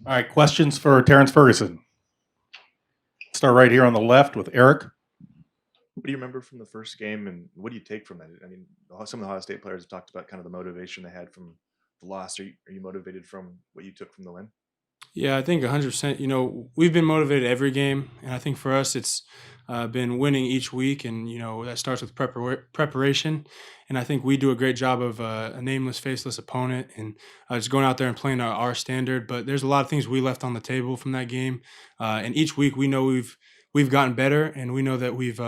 All right, questions for Terrance Ferguson. Start right here on the left with Eric. What do you remember from the first game, and what do you take from that? I mean, some of the Ohio State players have talked about kind of the motivation they had from the loss. Are you motivated from what you took from the win? Yeah, I think 100%. We've been motivated every game, and I think for us, it's been winning each week, and that starts with preparation. And I think we do a great job of a nameless, faceless opponent, and just going out there and playing our standard. But there's a lot of things we left on the table from that game, and each week we know we've gotten better, and we know that we've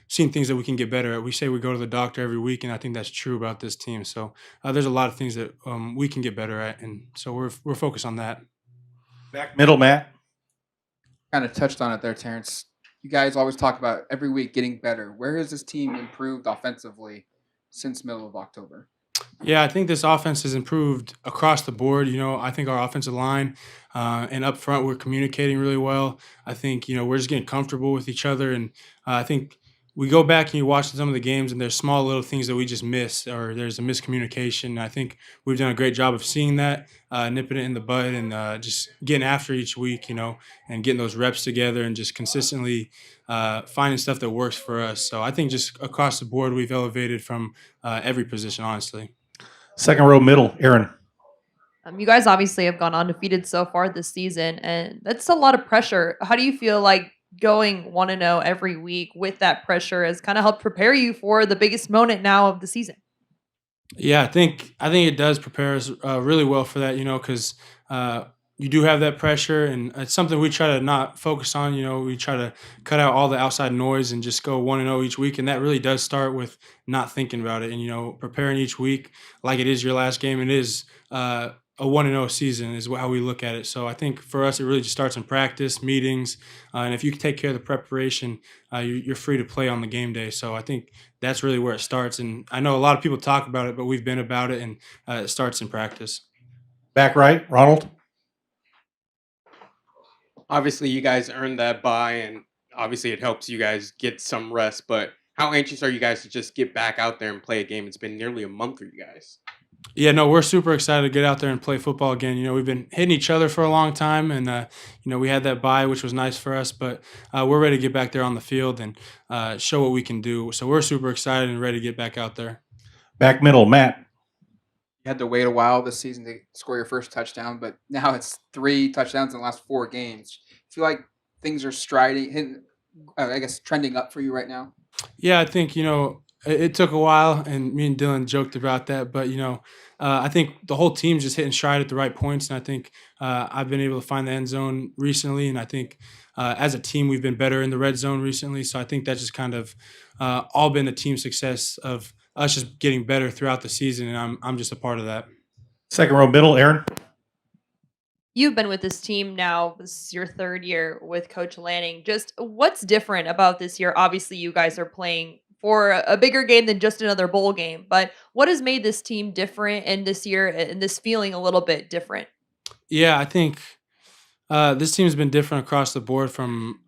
seen things that we can get better at. We say we go to the doctor every week, and I think that's true about this team. So there's a lot of things that we can get better at, and so we're focused on that. Back middle, Matt. Kind of touched on it there, Terrance. You guys always talk about every week getting better. Where has this team improved offensively since middle of October? Yeah, I think this offense has improved across the board. I think our offensive line and up front, we're communicating really well. I think, we're just getting comfortable with each other. And I think we go back and you watch some of the games, and there's small little things that we just miss, or there's a miscommunication. And I think we've done a great job of seeing that, nipping it in the bud, and just getting after each week, and getting those reps together and just consistently finding stuff that works for us. So I think just across the board, we've elevated from every position, honestly. Second row middle, Aaron. You guys obviously have gone undefeated so far this season, and that's a lot of pressure. How do you feel like going 1-0 every week with that pressure has kind of helped prepare you for the biggest moment now of the season? Yeah, I think it does prepare us really well for that, because you do have that pressure, and it's something we try to not focus on. We try to cut out all the outside noise and just go 1-0 each week, and that really does start with not thinking about it and preparing each week like it is your last game. It is a 1-0 season is how we look at it. So I think for us, it really just starts in practice, meetings, and if you take care of the preparation, you're free to play on the game day. So I think that's really where it starts. And I know a lot of people talk about it, but we've been about it, and it starts in practice. Back right, Ronald. Obviously, you guys earned that bye, and obviously it helps you guys get some rest. But how anxious are you guys to just get back out there and play a game? It's been nearly a month for you guys. Yeah, no, we're super excited to get out there and play football again. We've been hitting each other for a long time, and we had that bye, which was nice for us. But we're ready to get back there on the field and show what we can do. So we're super excited and ready to get back out there. Back middle, Matt. You had to wait a while this season to score your first touchdown, but now it's 3 touchdowns in the last 4 games. Feel like things are trending up for you right now? Yeah, I think it took a while, and me and Dylan joked about that. But I think the whole team's just hitting stride at the right points, and I think I've been able to find the end zone recently, and I think as a team we've been better in the red zone recently. So I think that's just kind of all been a team success of us just getting better throughout the season, and I'm just a part of that. Second row middle, Aaron. You've been with this team now. This is your 3rd year with Coach Lanning. Just what's different about this year? Obviously, you guys are playing for a bigger game than just another bowl game. But what has made this team different and this year and this feeling a little bit different? Yeah, I think this team's been different across the board from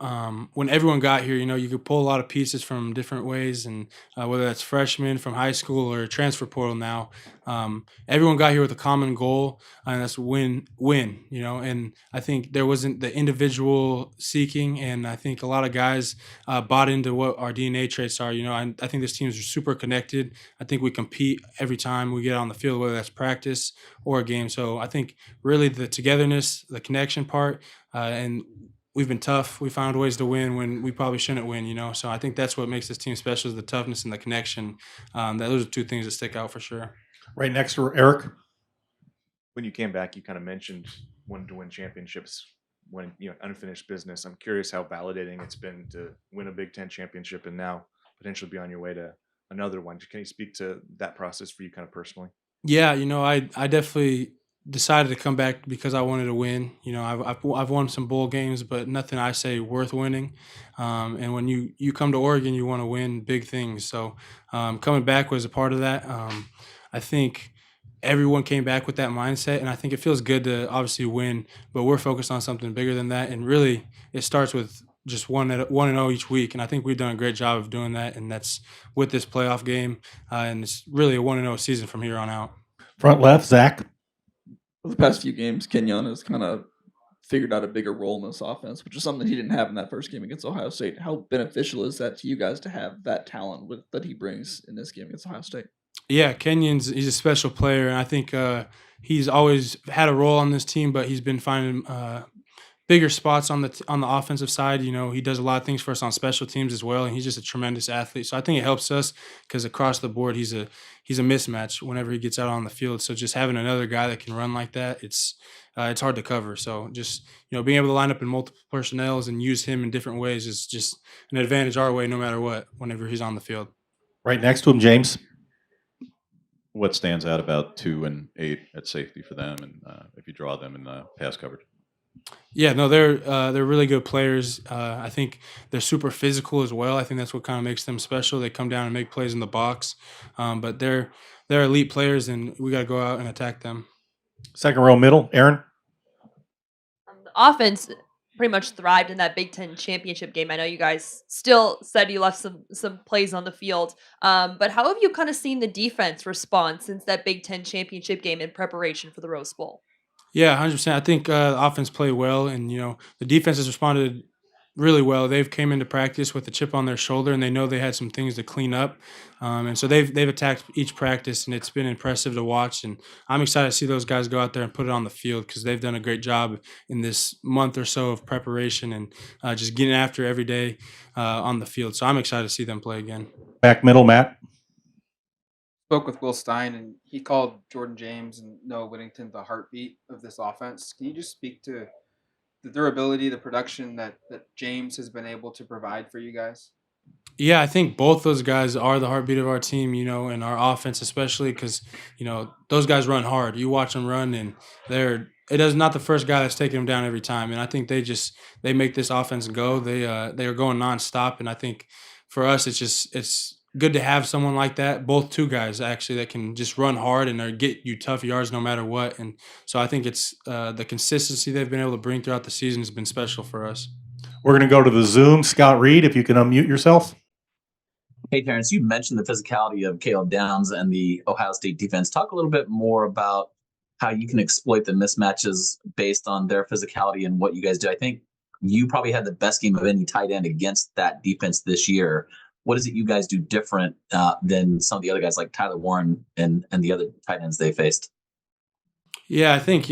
when everyone got here. You could pull a lot of pieces from different ways, and whether that's freshmen from high school or transfer portal now, everyone got here with a common goal, and that's win. And I think there wasn't the individual seeking, and I think a lot of guys bought into what our DNA traits are. I think this team is super connected. I think we compete every time we get on the field, whether that's practice or a game. So I think really the togetherness, the connection part, and we've been tough. We found ways to win when we probably shouldn't win, So I think that's what makes this team special, is the toughness and the connection. Those are 2 things that stick out for sure. Right next to Eric. When you came back, you kind of mentioned wanting to win championships, when unfinished business. I'm curious how validating it's been to win a Big Ten championship and now potentially be on your way to another one. Can you speak to that process for you kind of personally? Yeah, I definitely decided to come back because I wanted to win. I've won some bowl games, but nothing I say worth winning. And when you come to Oregon, you want to win big things. So coming back was a part of that. I think everyone came back with that mindset, and I think it feels good to obviously win, but we're focused on something bigger than that. And really, it starts with just 1-0 each week, and I think we've done a great job of doing that. And that's with this playoff game, and it's really a 1-0 season from here on out. Front left, Zach. The past few games, Kenyon has kind of figured out a bigger role in this offense, which is something he didn't have in that first game against Ohio State. How beneficial is that to you guys to have that talent that he brings in this game against Ohio State? Yeah, he's a special player, and I think he's always had a role on this team, but he's been finding bigger spots on the offensive side. You know, he does a lot of things for us on special teams as well, and he's just a tremendous athlete. So I think it helps us because across the board, he's a mismatch whenever he gets out on the field. So just having another guy that can run like that, it's hard to cover. So just being able to line up in multiple personnels and use him in different ways is just an advantage our way, no matter what. Whenever he's on the field. Right next to him, James. What stands out about 2 and 8 at safety for them, and if you draw them in pass coverage? Yeah, no, they're really good players. I think they're super physical as well. I think that's what kind of makes them special. They come down and make plays in the box, but they're elite players, and we got to go out and attack them. Second row middle, Aaron. The offense pretty much thrived in that Big Ten championship game. I know you guys still said you left some plays on the field, but how have you kind of seen the defense respond since that Big Ten championship game in preparation for the Rose Bowl? Yeah, 100%. I think the offense played well, and the defense has responded really well. They've came into practice with a chip on their shoulder, and they know they had some things to clean up, and so they've attacked each practice, and it's been impressive to watch. And I'm excited to see those guys go out there and put it on the field because they've done a great job in this month or so of preparation and just getting after every day on the field. So I'm excited to see them play again. Back middle, Matt. Spoke with Will Stein, and he called Jordan James and Noah Whittington the heartbeat of this offense. Can you just speak to the durability, the production that James has been able to provide for you guys? Yeah, I think both those guys are the heartbeat of our team, and our offense especially because, those guys run hard. You watch them run, and it is not the first guy that's taking them down every time. And I think they make this offense go. They are going nonstop, and I think for us it's good to have someone like that. Both two guys actually that can just run hard and get you tough yards no matter what. And so I think it's the consistency they've been able to bring throughout the season has been special for us. We're going to go to the Zoom. Scott Reed, if you can unmute yourself. Hey, Terrance, you mentioned the physicality of Caleb Downs and the Ohio State defense. Talk a little bit more about how you can exploit the mismatches based on their physicality and what you guys do. I think you probably had the best game of any tight end against that defense this year. What is it you guys do different than some of the other guys like Tyler Warren and the other tight ends they faced? Yeah, I think,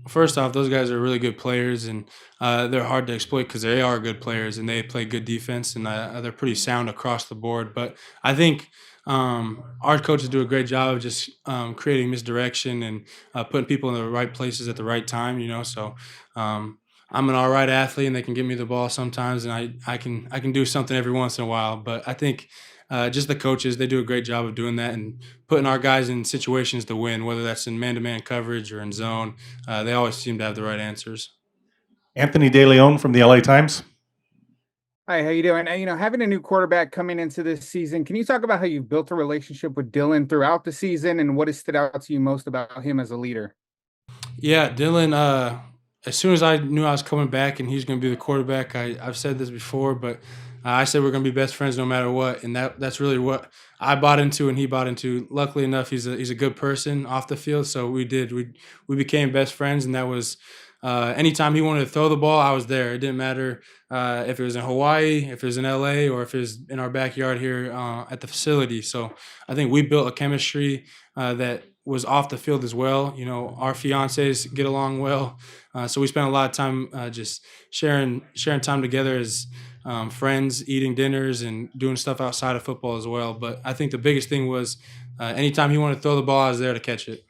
first off, those guys are really good players, and they're hard to exploit because they are good players and they play good defense, and they're pretty sound across the board. But I think our coaches do a great job of just creating misdirection and putting people in the right places at the right time, So I'm an all right athlete, and they can give me the ball sometimes, and I can do something every once in a while. But I think just the coaches, they do a great job of doing that and putting our guys in situations to win, whether that's in man-to-man coverage or in zone. They always seem to have the right answers. Anthony DeLeon from the LA Times. Hi, how you doing? Having a new quarterback coming into this season, can you talk about how you've built a relationship with Dylan throughout the season and what has stood out to you most about him as a leader? Yeah, Dylan, as soon as I knew I was coming back and he was going to be the quarterback, I've said this before, but I said we're going to be best friends no matter what, and that's really what I bought into and he bought into. Luckily enough, he's a good person off the field, so we became best friends, and that was anytime he wanted to throw the ball, I was there. It didn't matter if it was in Hawaii, if it was in LA, or if it was in our backyard here at the facility. So I think we built a chemistry that was off the field as well. Our fiancés get along well, so we spent a lot of time just sharing time together as friends, eating dinners and doing stuff outside of football as well. But I think the biggest thing was anytime he wanted to throw the ball, I was there to catch it.